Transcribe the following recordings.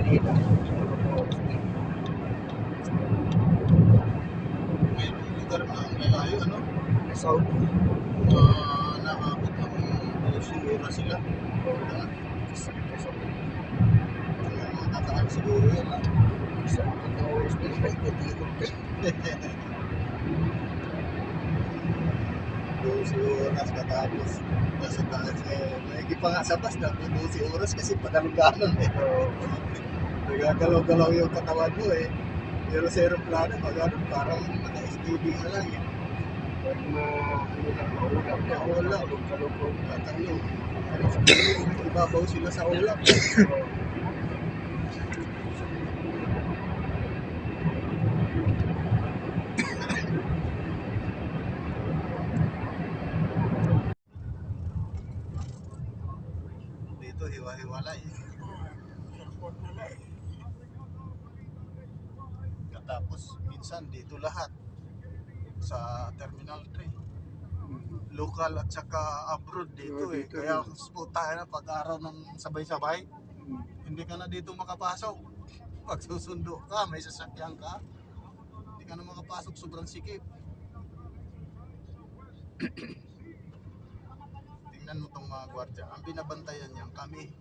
Manila. Mayroong lugar na ang lalayo, ano? South. Nakakot ng 12 oras sila. Nakakaan siguro yun, ha? Sa mga oras na ikot-ikot ka. 12 oras katapos nasa taas may pa nga sa bus na 12 oras kasi pagano eh. Nagagalaw-galaw yung katawan mo eh. Pero sa aeroplano parang naka-STD ka lang eh. Pag maulap ka, Wala, kalog-kalog. tatalo. Ibabaw sila sa ulap. Dito hiwa-hiwalay. Katapos minsan dito lahat sa Terminal 3. Local at saka abroad dito eh. Dito Kaya rin. tayo na pag-araw ng sabay-sabay, hindi ka na dito makapasok. Pag susundo ka, may sasakyan ka, hindi ka na makapasok, sobrang sikip. Tingnan mo tong mga gwardiya. Ang binabantayan niyan kami.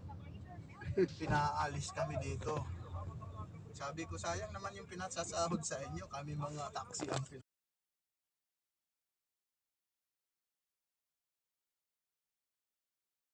Pinaalis kami dito. Sabi ko, sayang naman yung pinasasahod sa inyo. Kami mga taxi ang